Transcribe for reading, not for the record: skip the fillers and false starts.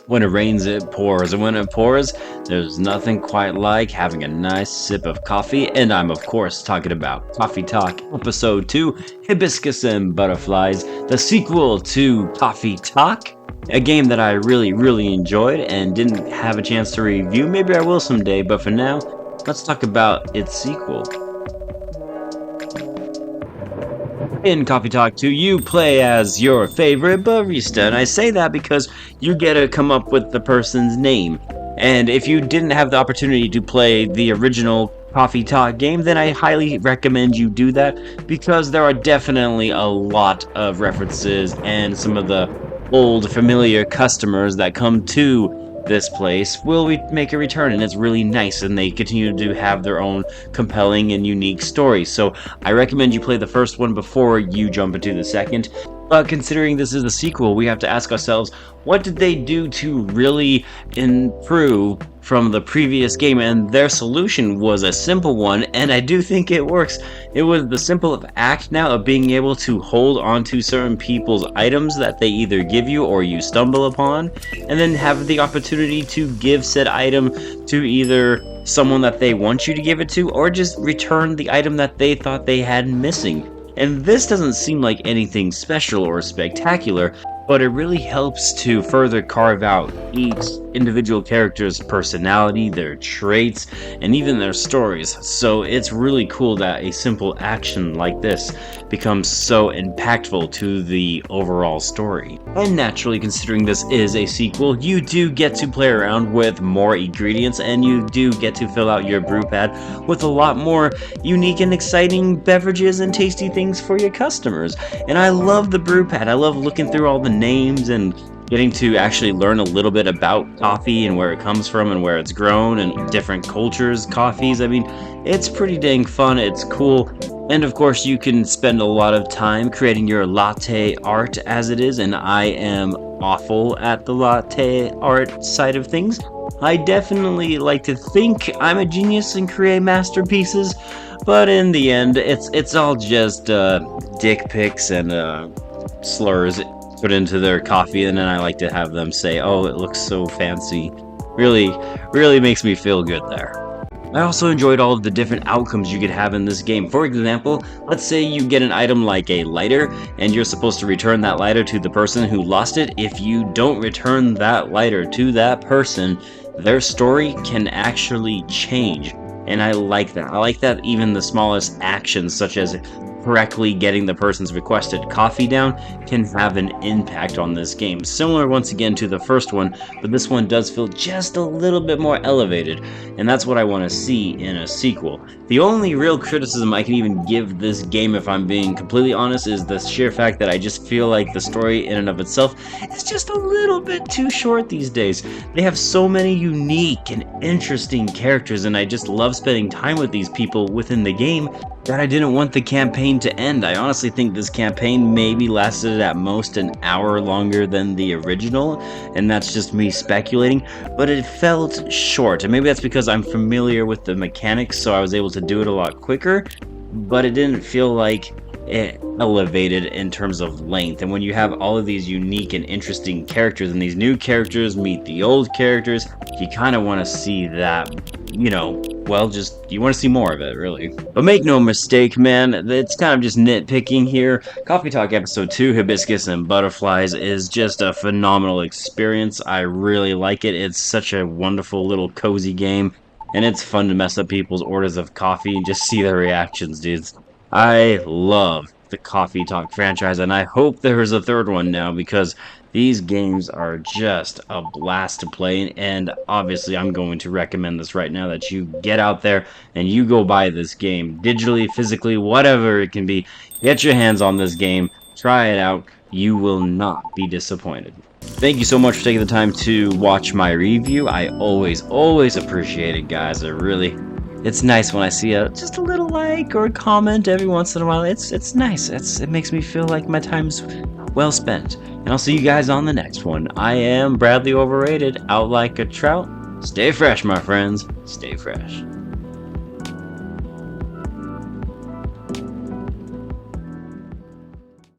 When it rains, it pours, and when it pours, there's nothing quite like having a nice sip of coffee, and I'm of course talking about Coffee Talk Episode 2, Hibiscus and Butterflies, the sequel to Coffee Talk, a game that I really enjoyed and didn't have a chance to review. Maybe I will someday, but for now, let's talk about its sequel. In Coffee Talk 2, you play as your favorite barista, and I say that because you get to come up with the person's name. And if you didn't have the opportunity to play the original Coffee Talk game, then I highly recommend you do that, because there are definitely a lot of references and some of the old familiar customers that come to this place will make a return, and it's really nice, and they continue to have their own compelling and unique stories. So I recommend you play the first one before you jump into the second. But considering this is a sequel, we have to ask ourselves, what did they do to really improve from the previous game? And their solution was a simple one, and I do think it works. It was the simple act now of being able to hold onto certain people's items that they either give you or you stumble upon, and then have the opportunity to give said item to either someone that they want you to give it to, or just return the item that they thought they had missing. And this doesn't seem like anything special or spectacular, but it really helps to further carve out each individual character's personality, their traits, and even their stories. So it's really cool that a simple action like this becomes so impactful to the overall story. And naturally, considering this is a sequel, you do get to play around with more ingredients, and you do get to fill out your brew pad with a lot more unique and exciting beverages and tasty things for your customers. And I love the brew pad. I love looking through all the names and getting to actually learn a little bit about coffee and where it comes from and where it's grown and different cultures, coffees. I mean, it's pretty dang fun. It's cool. And of course, you can spend a lot of time creating your latte art as it is, and I am awful at the latte art side of things. I definitely like to think I'm a genius and create masterpieces, but in the end, it's all just dick pics and slurs put into their coffee, and then I like to have them say, "Oh, it looks so fancy." Really makes me feel good there. I also enjoyed all of the different outcomes you could have in this game. For example, let's say you get an item like a lighter, and you're supposed to return that lighter to the person who lost it. If you don't return that lighter to that person, their story can actually change. And I like that. I like that even the smallest actions, such as correctly getting the person's requested coffee down, can have an impact on this game. Similar once again to the first one, but this one does feel just a little bit more elevated, and that's what I want to see in a sequel. The only real criticism I can even give this game, if I'm being completely honest, is the sheer fact that I just feel like the story in and of itself is just a little bit too short these days. They have so many unique and interesting characters, and I just love spending time with these people within the game, that I didn't want the campaign to end. I honestly think this campaign maybe lasted at most an hour longer than the original, and that's just me speculating, but it felt short. And maybe that's because I'm familiar with the mechanics, so I was able to do it a lot quicker, but it didn't feel like it elevated in terms of length. And when you have all of these unique and interesting characters, and these new characters meet the old characters, you kind of want to see that, you know, well, just, you want to see more of it, really. But make no mistake, man, it's kind of just nitpicking here. Coffee Talk Episode 2, Hibiscus and Butterflies, is just a phenomenal experience. I really like it. It's such a wonderful little cozy game, and it's fun to mess up people's orders of coffee and just see their reactions, dudes. I love the Coffee Talk franchise, and I hope there is a third one now, because these games are just a blast to play, and obviously I'm going to recommend this right now, that you get out there and you go buy this game, digitally, physically, whatever it can be. Get your hands on this game, try it out, you will not be disappointed. Thank you so much for taking the time to watch my review. I always appreciate it, guys. It's nice when I see just a little like or a comment every once in a while. It's nice. It makes me feel like my time's well spent. And I'll see you guys on the next one. I am Bradley Overrated, out like a trout. Stay fresh, my friends. Stay fresh.